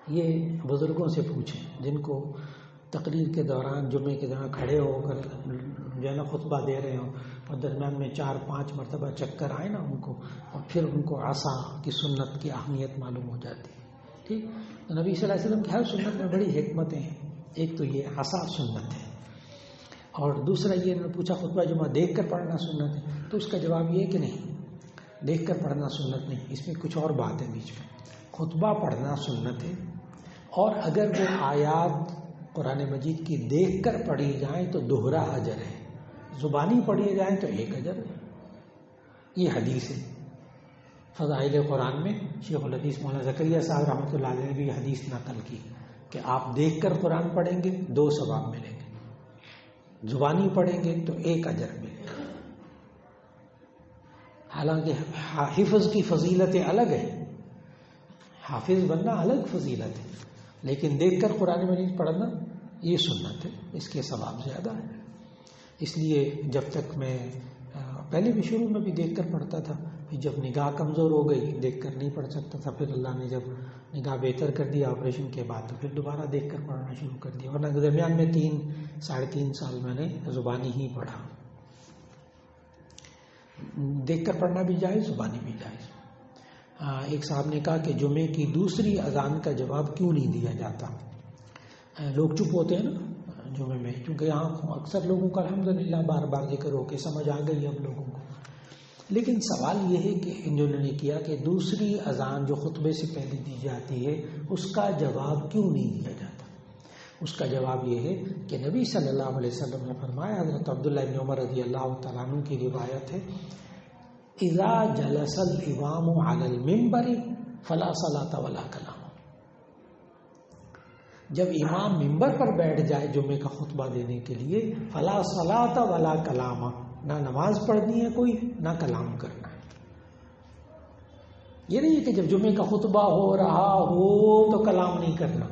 یہ بزرگوں سے پوچھیں جن کو تقریر کے دوران، جمعے کے دوران کھڑے ہو کر جو ہے نا خطبہ دے رہے ہوں، اور درمیان میں 4-5 مرتبہ چکر آئے نا ان کو، اور پھر ان کو عصا کی سنت کی اہمیت معلوم ہو جاتی ہے. ٹھیک. تو نبی صلی اللہ علیہ وسلم کی ہر سنت میں بڑی حکمتیں ہیں. ایک تو یہ عصا سنت ہے، اور دوسرا یہ انہوں نے پوچھا خطبہ جمعہ دیکھ کر پڑھنا سنت ہے. تو اس کا جواب یہ ہے کہ نہیں، دیکھ کر پڑھنا سنت نہیں. اس میں کچھ اور بات ہے بیچ میں. خطبہ پڑھنا سنت ہے، اور اگر وہ آیات قرآن مجید کی دیکھ کر پڑھی جائیں تو دوہرا اجر ہے، زبانی پڑھی جائیں تو ایک اجر ہے. یہ حدیث ہے. فضائل قرآن میں شیخ الحدیث مولانا زکریا صاحب رحمۃ اللہ علیہ نے بھی حدیث نقل کی کہ آپ دیکھ کر قرآن پڑھیں گے 2 ثواب ملیں گے، زبانی پڑھیں گے تو 1 اجر ملے گا. حالانکہ حفظ کی فضیلتیں الگ ہے، حافظ بننا الگ فضیلت ہے، لیکن دیکھ کر قرآن مجید پڑھنا یہ سنت ہے، اس کے ثواب زیادہ ہے. اس لیے جب تک میں پہلے بھی شروع میں بھی دیکھ کر پڑھتا تھا، پھر جب نگاہ کمزور ہو گئی دیکھ کر نہیں پڑھ سکتا تھا، پھر اللہ نے جب نگاہ بہتر کر دیا آپریشن کے بعد، تو پھر دوبارہ دیکھ کر پڑھنا شروع کر دیا. ورنہ درمیان میں 3-3.5 سال میں نے زبانی ہی پڑھا. دیکھ کر پڑھنا بھی جائز، زبانی بھی جائز. ایک صاحب نے کہا کہ جمعے کی دوسری اذان کا جواب کیوں نہیں دیا جاتا؟ لوگ چپ ہوتے ہیں نا جمعے میں، کیونکہ یہاں اکثر لوگوں کا الحمدللہ بار بار ذکر ہو کے سمجھ آ گئی اب لوگوں کو. لیکن سوال یہ ہے کہ انہوں نے کیا کہ دوسری اذان جو خطبے سے پہلے دی جاتی ہے اس کا جواب کیوں نہیں دیا جاتا؟ اس کا جواب یہ ہے کہ نبی صلی اللہ علیہ وسلم نے فرمایا، حضرت عبداللہ بن عمر رضی اللہ تعالیٰ عنہ کی روایت ہے، اذا جلس الامام علی المنبر فلا صلاۃ ولا کلام. جب امام ممبر پر بیٹھ جائے جمعے کا خطبہ دینے کے لیے، فلا صلاۃ ولا کلام، نہ نماز پڑھنی ہے کوئی، نہ کلام کرنا ہے. یہ نہیں ہے کہ جب جمعے کا خطبہ ہو رہا ہو تو کلام نہیں کرنا،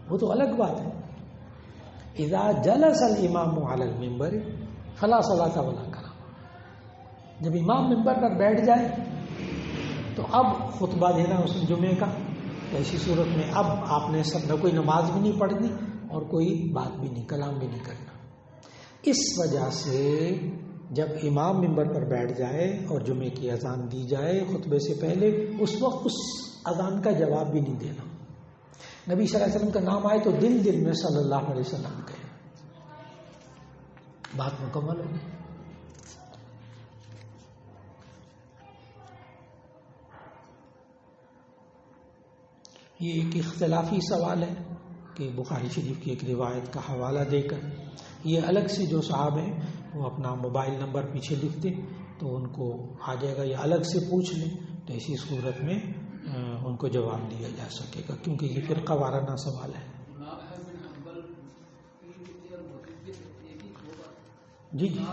وہ تو الگ بات ہے. اذا جلس الامام علی المنبر فلا صلاۃ ولا کلام. جب امام ممبر پر بیٹھ جائے تو اب خطبہ دینا اس جمعے کا، ایسی صورت میں اب آپ نے نہ کوئی نماز بھی نہیں پڑھنی اور کوئی بات بھی نہیں، کلام بھی نہیں کرنا. اس وجہ سے جب امام ممبر پر بیٹھ جائے اور جمعے کی اذان دی جائے خطبے سے پہلے، اس وقت اس اذان کا جواب بھی نہیں دینا. نبی صلی اللہ علیہ وسلم کا نام آئے تو دل میں صلی اللہ علیہ وسلم کہے. بات مکمل ہوگی. یہ ایک اختلافی سوال ہے کہ بخاری شریف کی ایک روایت کا حوالہ دے کر یہ الگ سے جو صاحب ہیں وہ اپنا موبائل نمبر پیچھے لکھ دیں تو ان کو آ جائے گا، یا الگ سے پوچھ لیں تو اسی صورت میں ان کو جواب دیا جا سکے گا، کیونکہ یہ فرقہ وارانہ سوال ہے. جی جی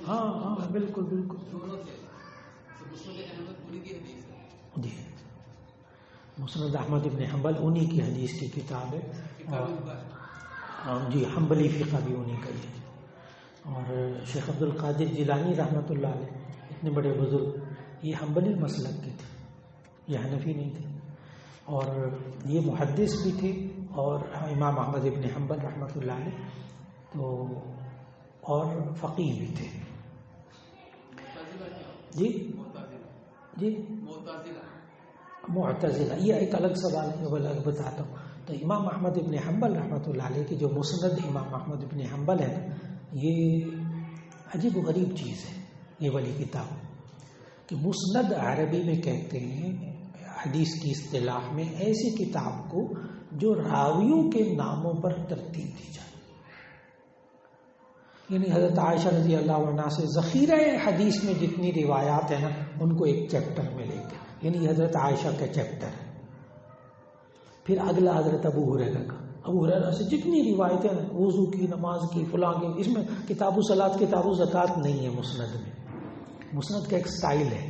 ہاں ہاں بالکل بالکل جی. مسند احمد ابن حنبل انہی کی حدیث کی کتاب ہے، اور جی حنبلی فقہ بھی انہی کا ہی ہے. اور شیخ عبد القادر جیلانی رحمۃ اللہ علیہ اتنے بڑے بزرگ یہ حنبلی مسلک کے تھے، یہ حنفی نہیں تھے، اور یہ محدث بھی تھے اور امام احمد ابن حنبل رحمۃ اللہ علیہ تو اور فقیہ بھی تھے. جی جی معتزلہ یہ ایک الگ سوال ہے، وہ الگ بتاتا ہوں. تو امام احمد ابن حنبل رحمۃ اللہ علیہ کی جو مسند امام احمد ابن حنبل ہے نا، یہ عجیب و غریب چیز ہے یہ والی کتاب، کہ مسند عربی میں کہتے ہیں حدیث کی اصطلاح میں ایسی کتاب کو جو راویوں کے ناموں پر ترتیب دی جائے. یعنی حضرت عائشہ رضی اللہ عنہا سے ذخیرہ حدیث میں جتنی روایات ہیں نا ان کو ایک چیپٹر میں لے کے، یعنی حضرت عائشہ کا چیپٹر ہے. پھر اگلا حضرت ابو ہریرہ کا، ابو ہریرہ سے جتنی روایتیں ہیں وضو کی، نماز کی، فلاں کی، اس میں کتاب الصلاۃ کتاب الزکوٰۃ نہیں ہے مسند میں. مسند کا ایک سٹائل ہے،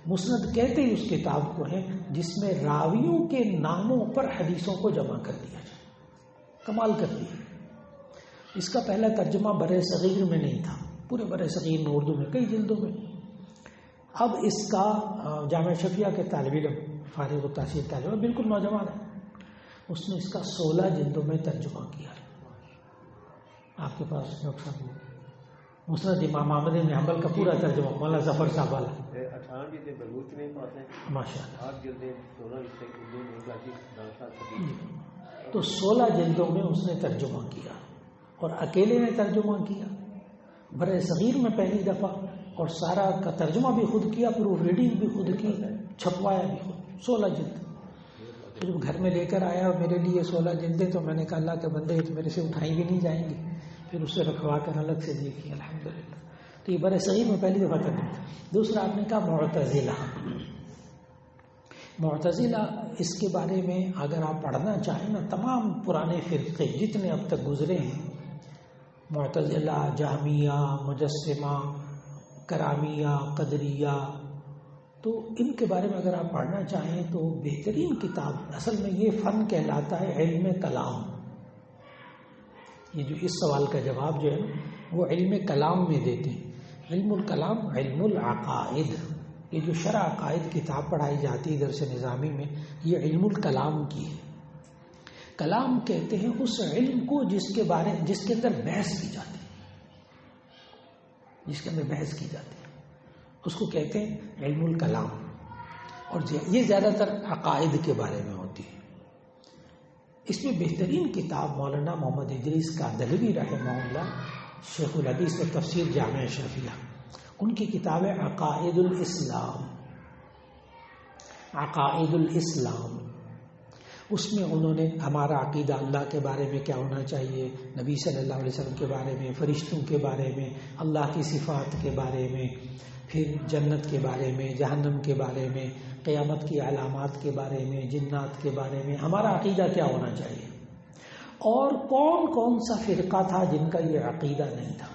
مسند کہتے ہی اس کتاب کو ہے جس میں راویوں کے ناموں پر حدیثوں کو جمع کر دیا جائے. کمال کر دیا. اس کا پہلا ترجمہ برِ صغیر میں نہیں تھا، پورے برِ صغیر میں اردو میں کئی جلدوں میں. اب اس کا جامعہ شفیہ کے طالب علم، فارغ التحصیل طالب علم، بالکل نوجوان ہے، اس نے اس کا 16 جلدوں میں ترجمہ کیا. آپ کے پاس ڈاکٹر صاحب مسند امام احمد بن حنبل کا پورا ترجمہ مولانا ظفر صاحب والا، ماشاء اللہ. تو 16 جلدوں میں اس نے ترجمہ کیا اور اکیلے نے ترجمہ کیا برِ صغیر میں پہلی دفعہ، اور سارا کا ترجمہ بھی خود کیا، پروف ریڈنگ بھی خود کی، چھپوایا بھی خود. 16 جلد. تو جب گھر میں لے کر آیا اور میرے لیے 16 جلدیں، تو میں نے کہا اللہ کے بندے تو میرے سے اٹھائی بھی نہیں جائیں گی. پھر اسے رکھوا کر الگ سے دیکھی الحمدللہ. تو یہ برِ صغیر میں پہلی دفعہ ترجمہ. دوسرا آپ نے کہا معتزلہ. معتزلہ اس کے بارے میں اگر آپ پڑھنا چاہیں نا، تمام پرانے فرقے جتنے اب تک گزرے ہیں، معتزلہ، جہمیہ، مجسمہ، کرامیہ، قدریہ، تو ان کے بارے میں اگر آپ پڑھنا چاہیں تو بہترین کتاب، اصل میں یہ فن کہلاتا ہے علم کلام. یہ جو اس سوال کا جواب جو ہے وہ علم کلام میں دیتے ہیں. علم الکلام، علم العقائد، یہ جو شرع عقائد کتاب پڑھائی جاتی ہے درس نظامی میں، یہ علم الکلام کی ہے. کلام کہتے ہیں اس علم کو جس کے اندر بحث کی جاتی ہے، جس کے اندر بحث کی جاتی ہے، اس کو کہتے ہیں علم الکلام. اور یہ زیادہ تر عقائد کے بارے میں ہوتی ہے. اس میں بہترین کتاب مولانا محمد ادریس کاندھلوی رحمہ اللہ، شیخ الحدیث و تفسیر جامع شفیہ، ان کی کتاب ہے عقائد الاسلام. عقائد الاسلام، اس میں انہوں نے ہمارا عقیدہ اللہ کے بارے میں کیا ہونا چاہیے، نبی صلی اللہ علیہ وسلم کے بارے میں، فرشتوں کے بارے میں، اللہ کی صفات کے بارے میں، پھر جنت کے بارے میں، جہنم کے بارے میں، قیامت کی علامات کے بارے میں، جنات کے بارے میں ہمارا عقیدہ کیا ہونا چاہیے، اور کون کون سا فرقہ تھا جن کا یہ عقیدہ نہیں تھا.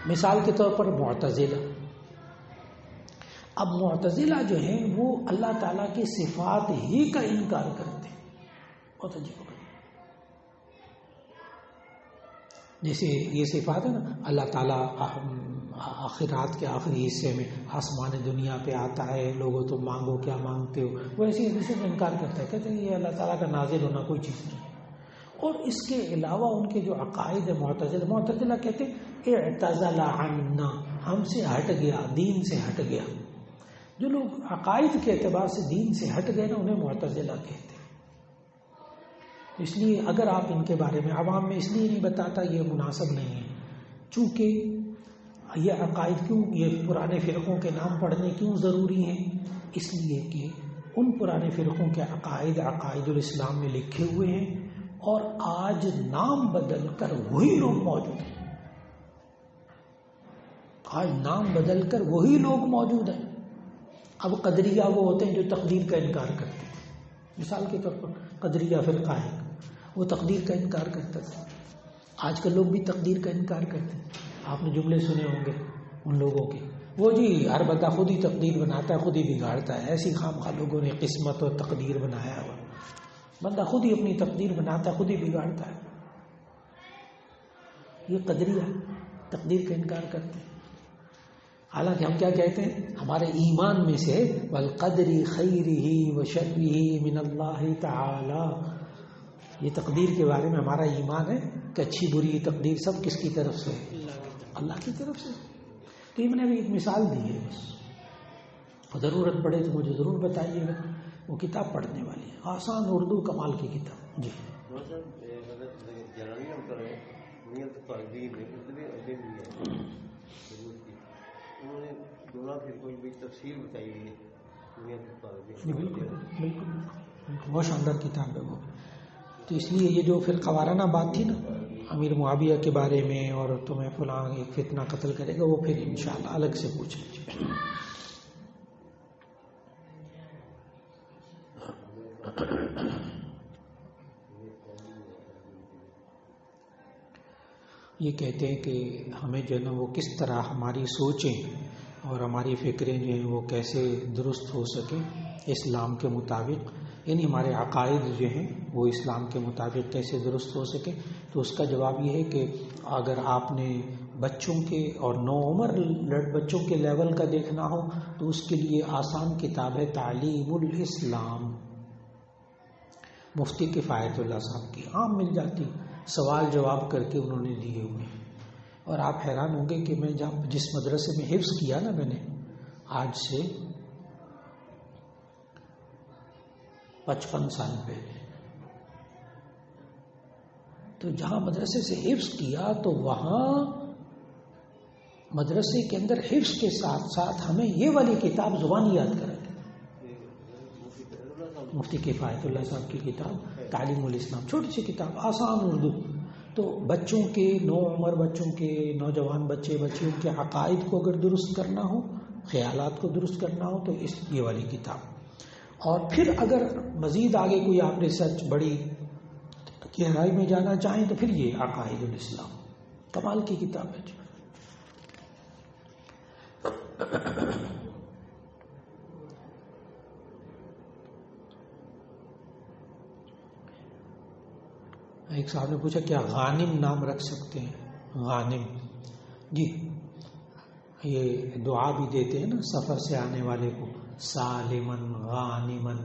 مثال کے طور پر معتزلہ. اب معتزلہ جو ہیں وہ اللہ تعالیٰ کی صفات ہی کا انکار کرتے ہیں. بہت عجیب. جیسے یہ صفات ہے نا، اللہ تعالیٰ آخرات کے آخری حصے میں آسمان دنیا پہ آتا ہے، لوگوں تم مانگو کیا مانگتے ہو، وہ ایسی حدیثوں میں انکار کرتا ہے، کہتے ہیں یہ اللہ تعالیٰ کا نازل ہونا کوئی چیز نہیں. اور اس کے علاوہ ان کے جو عقائد معتزلہ کہتے ہیں اعتزل عنا، ہم سے ہٹ گیا، دین سے ہٹ گیا. جو لوگ عقائد کے اعتبار سے دین سے ہٹ گئے نا، انہیں معتزلہ کہتے ہیں. اس لیے اگر آپ ان کے بارے میں عوام میں اس لیے نہیں بتاتا، یہ مناسب نہیں ہے، چونکہ یہ عقائد کیوں، یہ پرانے فرقوں کے نام پڑھنے کیوں ضروری ہیں؟ اس لیے کہ ان پرانے فرقوں کے عقائد الاسلام میں لکھے ہوئے ہیں، اور آج نام بدل کر وہی لوگ موجود ہیں، آج نام بدل کر وہی لوگ موجود ہیں۔ اب قدریہ وہ ہوتے ہیں جو تقدیر کا انکار کرتے ہیں، مثال کے طور پر قدریہ فرقہ ہے، وہ تقدیر کا انکار کرتا تھا۔ آج کل لوگ بھی تقدیر کا انکار کرتے ہیں، آپ نے جملے سنے ہوں گے ان لوگوں کے، وہ جی ہر بندہ خود ہی تقدیر بناتا ہے، خود ہی بگاڑتا ہے، ایسی خام خواہ لوگوں نے قسمت اور تقدیر بنایا ہوا، بندہ خود ہی اپنی تقدیر بناتا ہے، خود ہی بگاڑتا ہے۔ یہ قدریہ تقدیر کا انکار کرتے ہیں۔ حالانکہ ہم کیا کہتے ہیں؟ ہمارے ایمان میں سے والقدر خیرہ وشرہ من اللہ تعالی، یہ تقدیر کے بارے میں ہمارا ایمان ہے کہ اچھی بری تقدیر سب کس کی طرف سے؟ اللہ کی طرف سے۔ تو یہ میں نے ابھی ایک مثال دی ہے، بس ضرورت پڑے تو مجھے ضرور بتائیے گا، وہ کتاب پڑھنے والی ہے، آسان اردو کمال کی کتاب۔ جی بالکل بہت شاندار کتاب ہے وہ۔ تو اس لیے یہ جو پھر قوارانہ بات تھی نا امیر معاویہ کے بارے میں، اور تمہیں فلاں ایک فتنہ قتل کرے گا، وہ پھر انشاءاللہ الگ سے پوچھ لیجیے۔ یہ کہتے ہیں کہ ہمیں جو ہے نا وہ کس طرح ہماری سوچیں اور ہماری فکریں جو ہیں وہ کیسے درست ہو سکیں اسلام کے مطابق، یعنی ہمارے عقائد جو ہیں وہ اسلام کے مطابق کیسے درست ہو سکیں۔ تو اس کا جواب یہ ہے کہ اگر آپ نے بچوں کے اور نو عمر بچوں کے لیول کا دیکھنا ہو تو اس کے لیے آسان کتاب ہے تعلیم الاسلام، مفتی کفایت اللہ صاحب کی، عام مل جاتی، سوال جواب کر کے انہوں نے دیے ہوئے ہیں۔ اور آپ حیران ہوں گے کہ میں جس مدرسے میں حفظ کیا نا میں نے آج سے 55 سال پہلے، تو جہاں مدرسے سے حفظ کیا تو وہاں مدرسے کے اندر حفظ کے ساتھ ساتھ ہمیں یہ والی کتاب زبانی یاد کرا دی، مفتی کفایت اللہ صاحب کی کتاب تعلیم الاسلام، چھوٹی سی کتاب، آسان اردو۔ تو بچوں کے نو عمر بچوں کے، نوجوان بچیوں کے عقائد کو اگر درست کرنا ہو، خیالات کو درست کرنا ہو تو یہ والی کتاب۔ اور پھر اگر مزید آگے کوئی آپ ریسرچ بڑی گہرائی میں جانا چاہیں تو پھر یہ عقائد الاسلام، کمال کی کتاب ہے۔ ایک صاحب نے پوچھا کیا غانم نام رکھ سکتے ہیں؟ غانم، جی یہ دعا بھی دیتے ہیں نا سفر سے آنے والے کو، سالمن غانمن،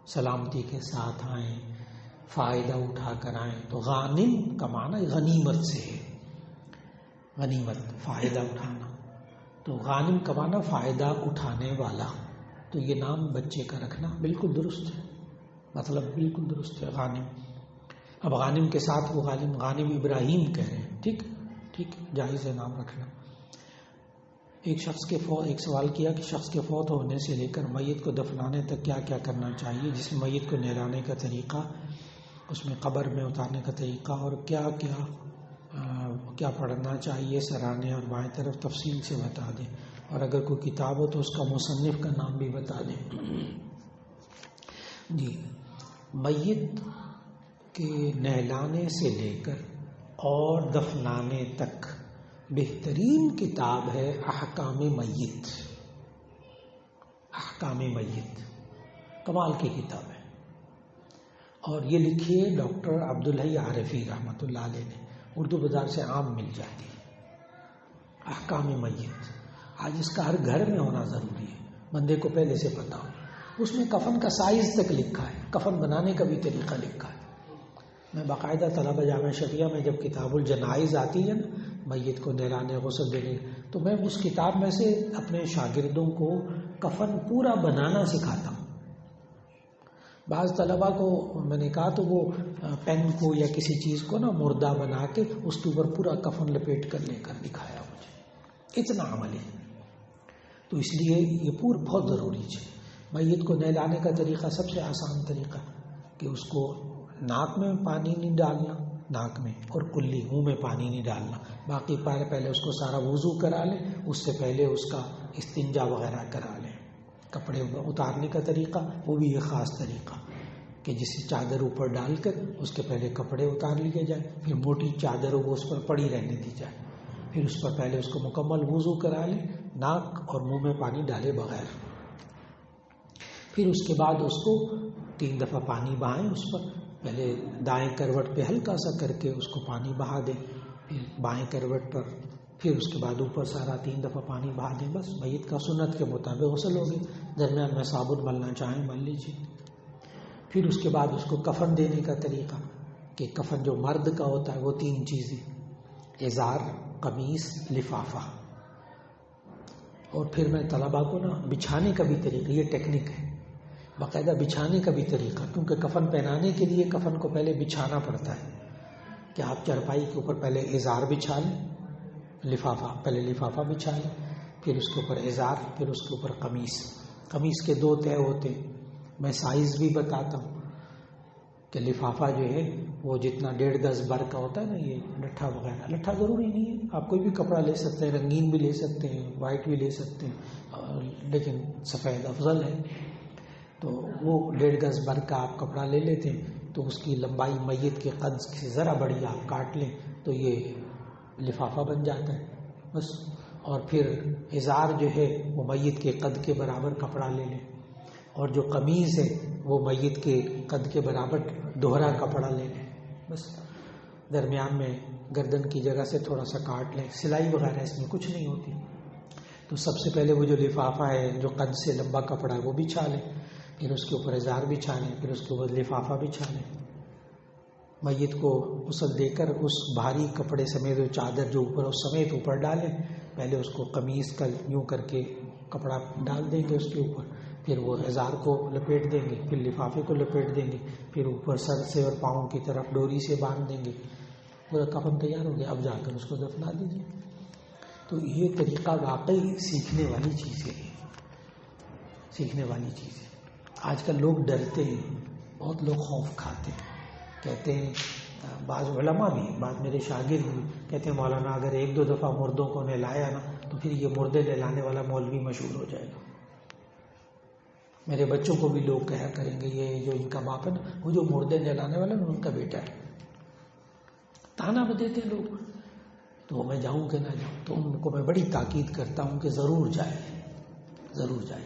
سلامتی کے ساتھ آئیں، فائدہ اٹھا کر آئیں۔ تو غانم کا معنی غنیمت سے ہے، غنیمت فائدہ اٹھانا، تو غانم کا معنی فائدہ اٹھانے والا۔ تو یہ نام بچے کا رکھنا بالکل درست ہے، مطلب بالکل درست ہے غانم۔ اب غانم کے ساتھ وہ غانم ابراہیم کہہ رہے ہیں، ٹھیک جائز ہے نام رکھنا۔ ایک سوال کیا کہ شخص کے فوت ہونے سے لے کر میت کو دفنانے تک کیا کیا کرنا چاہیے، جس میں میت کو نہلانے کا طریقہ، اس میں قبر میں اتارنے کا طریقہ، اور کیا پڑھنا چاہیے، سرانے اور بائیں طرف تفصیل سے بتا دیں، اور اگر کوئی کتاب ہو تو اس کا مصنف کا نام بھی بتا دیں۔ جی میت کے نہلانے سے لے کر اور دفنانے تک بہترین کتاب ہے احکام میت، احکام میت کمال کی کتاب ہے، اور یہ لکھی ہے ڈاکٹر عبدالحی عارفی رحمۃ اللہ علیہ نے، اردو بازار سے عام مل جاتی ہے احکام میت۔ آج اس کا ہر گھر میں ہونا ضروری ہے، بندے کو پہلے سے پتا ہو۔ اس میں کفن کا سائز تک لکھا ہے، کفن بنانے کا بھی طریقہ لکھا ہے۔ میں باقاعدہ طلبہ جامعہ شفیہ میں جب کتاب الجنائز آتی ہے نا، میت کو نہلانے غسل دینے، تو میں اس کتاب میں سے اپنے شاگردوں کو کفن پورا بنانا سکھاتا ہوں۔ بعض طلباء کو میں نے کہا تو وہ پین کو یا کسی چیز کو نا مردہ بنا کے اس کے اوپر پورا کفن لپیٹ کر لے کر دکھایا مجھے، اتنا عملی۔ تو اس لیے یہ بہت ضروری ہے۔ میت کو نہلانے کا طریقہ سب سے آسان طریقہ کہ اس کو ناک میں پانی نہیں ڈالنا، ناک میں، اور کلی منہ میں پانی نہیں ڈالنا، باقی پہلے اس کو سارا وضو کرا لیں، اس سے پہلے اس کا استنجا وغیرہ کرا لیں۔ کپڑے اتارنے کا طریقہ وہ بھی ایک خاص طریقہ کہ جسے چادر اوپر ڈال کر اس کے پہلے کپڑے اتار لیے جائیں، پھر موٹی چادر وہ اس پر پڑی رہنے دی جائے، پھر اس پر پہلے اس کو مکمل وضو کرا لیں، ناک اور منہ میں پانی ڈالے بغیر، پھر اس کے بعد اس کو 3 دفعہ پانی بہائیں اس پر، پہلے دائیں کروٹ پہ ہلکا سا کر کے اس کو پانی بہا دیں، پھر بائیں کروٹ پر، پھر اس کے بعد اوپر سارا 3 دفعہ پانی بہا دیں، بس میت کا سنت کے مطابق غسل ہوگی۔ درمیان میں صابن ملنا چاہیں مل لیجیے۔ پھر اس کے بعد اس کو کفن دینے کا طریقہ کہ کفن جو مرد کا ہوتا ہے وہ 3 چیزیں، ازار، قمیص، لفافہ، اور پھر میں طلباء کو نا بچھانے کا بھی طریقہ، یہ ٹیکنیک ہے، باقاعدہ بچھانے کا بھی طریقہ، کیونکہ کفن پہنانے کے لیے کفن کو پہلے بچھانا پڑتا ہے کہ آپ چارپائی کے اوپر پہلے ازار بچھا لیں، لفافہ، پہلے لفافہ بچھا لیں، پھر اس کے اوپر ازار، پھر اس کے اوپر قمیص۔ قمیص کے 2 تہہ ہوتے ہیں، میں سائز بھی بتاتا ہوں کہ لفافہ جو ہے وہ جتنا 1.5 گز بھر کا ہوتا ہے نا، یہ لٹھا وغیرہ، لٹھا ضروری نہیں ہے، آپ کوئی بھی کپڑا لے سکتے ہیں، رنگین بھی لے سکتے ہیں، وائٹ بھی لے سکتے ہیں، لیکن سفید افضل ہے۔ تو وہ 1.5 گز بھر کا آپ کپڑا لے لیتے ہیں، تو اس کی لمبائی میت کے قد سے ذرا بڑی آپ کاٹ لیں تو یہ لفافہ بن جاتا ہے بس۔ اور پھر ازار جو ہے وہ میت کے قد کے برابر کپڑا لے لیں، اور جو قمیض ہے وہ میت کے قد کے برابر دوہرا کپڑا لے لیں، بس درمیان میں گردن کی جگہ سے تھوڑا سا کاٹ لیں، سلائی وغیرہ اس میں کچھ نہیں ہوتی۔ تو سب سے پہلے وہ جو لفافہ ہے جو قد سے لمبا کپڑا ہے وہ بچھا لیں، پھر اس کے اوپر ازار بچھا لیں، پھر اس کے اوپر لفافہ بچھا لیں۔ میت کو غسل دے کر اس بھاری کپڑے سمیت چادر جو اوپر اس سمیت اوپر ڈالیں، پہلے اس کو قمیص کا یوں کر کے کپڑا ڈال دیں گے اس کے اوپر، پھر وہ ازار کو لپیٹ دیں گے، پھر لفافے کو لپیٹ دیں گے، پھر اوپر سر سے اور پاؤں کی طرف ڈوری سے باندھ دیں گے، پورا کفن تیار ہو گیا، اب جا کر اس کو دفنا دیجیے۔ تو یہ طریقہ واقعی سیکھنے والی چیز ہے، سیکھنے والی چیز ہے۔ آج کل لوگ ڈرتے ہیں، بہت لوگ خوف کھاتے ہیں، کہتے ہیں، بعض علماء بھی، بعض میرے شاگرد بھی کہتے ہیں مولانا اگر 1-2 دفعہ مردوں کو نہلایا نا تو پھر یہ مردے نہلانے والا مولوی مشہور ہو جائے گا۔ میرے بچوں کو بھی لوگ کہا کریں گے یہ جو ان کا باپ ہے نا وہ جو مردے نہلانے والا نا ان کا بیٹا ہے، تانا دیتے ہیں لوگ۔ تو میں جاؤں کہ نہ جاؤں، تو ان کو میں بڑی تاکید کرتا ہوں کہ ضرور جائیں، ضرور جائیں،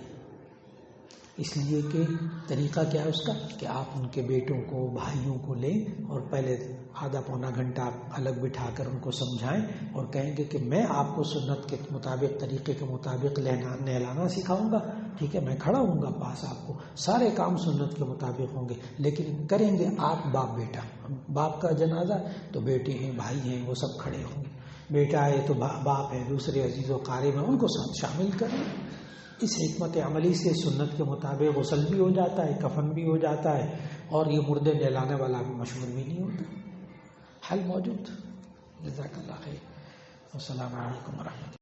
اس لیے کہ طریقہ کیا ہے اس کا کہ آپ ان کے بیٹوں کو، بھائیوں کو لیں اور پہلے آدھا پونا گھنٹہ الگ بٹھا کر ان کو سمجھائیں اور کہیں گے کہ میں آپ کو سنت کے مطابق، طریقے کے مطابق نہلانا سکھاؤں گا، ٹھیک ہے، میں کھڑا ہوں گا پاس، آپ کو سارے کام سنت کے مطابق ہوں گے، لیکن کریں گے آپ باپ بیٹا۔ باپ کا جنازہ تو بیٹے ہیں، بھائی ہیں، وہ سب کھڑے ہوں گے، بیٹا ہے تو باپ ہے، دوسرے عزیز و قارب ہیں، ان کو ساتھ شامل کریں۔ اس حکمت عملی سے سنت کے مطابق غسل بھی ہو جاتا ہے، کفن بھی ہو جاتا ہے، اور یہ مردے نہلانے والا بھی مشہور بھی نہیں ہوتا، حل موجود۔ جزاک اللہ خیر، السلام علیکم ورحمۃ اللہ۔